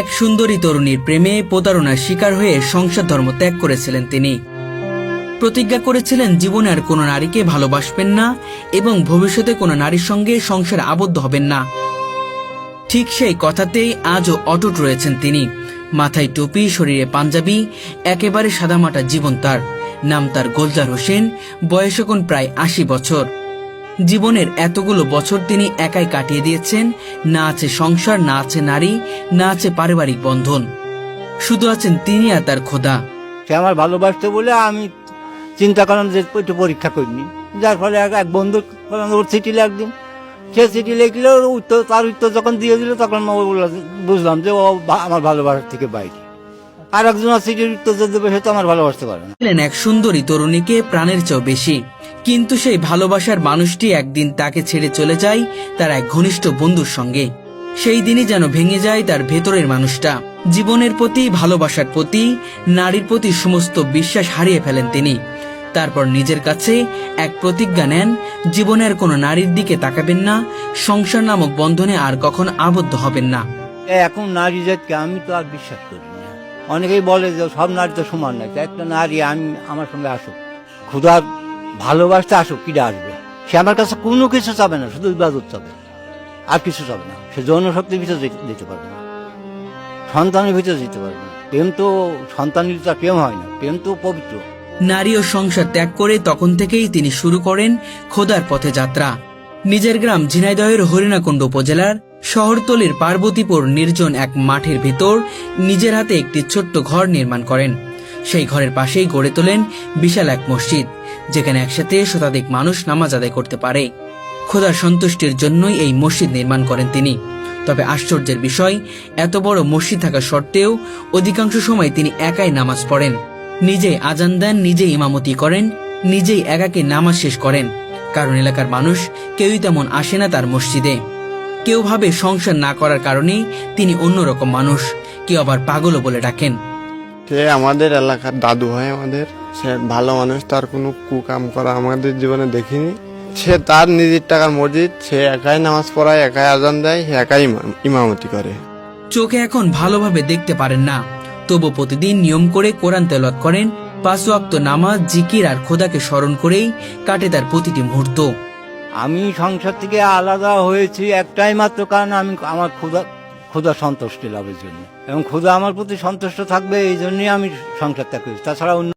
এক সুন্দরী তরুণীর প্রেমে প্রতারণার শিকার হয়ে সংসার ধর্ম ত্যাগ করেছিলেন তিনি। প্রতিজ্ঞা করেছিলেন জীবনে আর কোনো নারীকে ভালোবাসবেন না এবং ভবিষ্যতে কোনো নারীর সঙ্গে সংসারে আবদ্ধ হবেন না। ঠিক সেই কথাতেই আজও অটুট রয়েছেন তিনি। মাথায় টুপি, শরীরে পাঞ্জাবি, একেবারে সাদামাটা জীবন তার। নাম তার গোলজার হোসেন, বয়স এখন প্রায় ৮০ বছর। জীবনের এতগুলো বছর তিনি একাই কাটিয়ে দিয়েছেন। না আছে সংসার, না আছে নারী, না আছে পারিবারিক বন্ধন, শুধু আছেন তিনি আর তার খোদা। সে আমার ভালোবাসতে বলে আমি চিন্তা করলাম যে একটু পরীক্ষা করিনি, যার ফলে এক বন্ধু ওর চিঠি লিখদিন। সে চিঠি লিখলে তার উত্তর যখন দিয়ে দিল তখন বুঝলাম যে ও আমার ভালোবাসার থেকে বাইরে। আর একজন চিঠির উত্তর যে দেবে সে তো আমার ভালোবাসতে পারে না। এক সুন্দরী তরুণীকে প্রাণের চেয়েও বেশি, কিন্তু সেই ভালোবাসার মানুষটি একদিন তাকে ছেড়ে চলে যায় তার এক ঘনিষ্ঠ বন্ধুর সঙ্গে। সেই দিনই যেন ভেঙে যায় তার ভেতরের মানুষটা। জীবনের প্রতি, ভালোবাসার প্রতি, নারীর প্রতি সমস্ত বিশ্বাস হারিয়ে ফেলেন তিনি। তারপর নিজের কাছে এক প্রতিজ্ঞা নেন, জীবনের কোনো নারীর দিকে তাকাবেন না, সংসার নামক বন্ধনে আর কখনো আবদ্ধ হবেন না। এখন নারী জাতকে আমি তো আর বিশ্বাস করি না। অনেকেই বলে যে সব নারী তো সমান না, একটা নারী আমি আমার সঙ্গে আসুক, ক্ষুধার ভালোবাসতে আসুক, কিটা আসবে? সে আমার কাছে কোনো কিছু চাবে না, শুধু ইবাদত চাবে, আর কিছু চাবে না। সে যৌন শক্তির ভিতরে যেতে পারবে না, সন্তানের ভিতরে যেতে পারবে না। প্রেম তো সন্তানের তো প্রেম হয় না, প্রেম তো পবিত্র। নারী ও সংসার ত্যাগ করে তখন থেকেই তিনি শুরু করেন খোদার পথে যাত্রা। নিজের গ্রাম ঝিনাইদহের হরিণাকুণ্ড উপজেলার শহরতলির পার্বতীপুর নির্জন এক মাঠের ভেতর নিজের হাতে একটি ছোট্ট ঘর নির্মাণ করেন। সেই ঘরের পাশেই গড়ে তোলেন বিশাল এক মসজিদ, যেখানে একসাথে শতাধিক মানুষ নামাজ আদায় করতে পারে। খোদার সন্তুষ্টির জন্যই এই মসজিদ নির্মাণ করেন তিনি। তবে আশ্চর্যের বিষয়, এত বড় মসজিদ থাকা সত্ত্বেও অধিকাংশ সময় তিনি একাই নামাজ পড়েন, নিজেই আজান দেন, নিজেই ইমামতি করেন, নিজেই একাকে নামাজ শেষ করেন। কারণ এলাকার মানুষ কেউই তেমন আসে না তার মসজিদে। কেউ ভাবে সংসার না করার কারণেই তিনি অন্যরকম মানুষ, কেউ আবার পাগলও বলে ডাকেন। সে আমাদের এলাকার দাদু হয় আমাদের, সে ভালো মানুষ, তার কোনো কুকাম করা আমাদের জীবনে দেখিনি। সে তার নিজের টাকার মসজিদ, সে একাই নামাজ পড়ায়, একাই আজান দেয়, একাই ইমামতি করে। চোখে এখন ভালোভাবে দেখতে পারেন না, তবু প্রতিদিন নিয়ম করে কোরআন তেলাওয়াত করেন। ৫ ওয়াক্ত নামাজ, জিকির আর খোদাকে স্মরণ করেই কাটে তার প্রতিটি মুহূর্ত। আমি সংসার থেকে আলাদা হয়েছি একটাই মাত্র কারণ, আমি আমার ক্ষুধা সন্তুষ্টি লাভের জন্য, এবং ক্ষুধা আমার প্রতি সন্তুষ্ট থাকবে এই জন্যই আমি সংসার ত্যাগ করেছি। তাছাড়া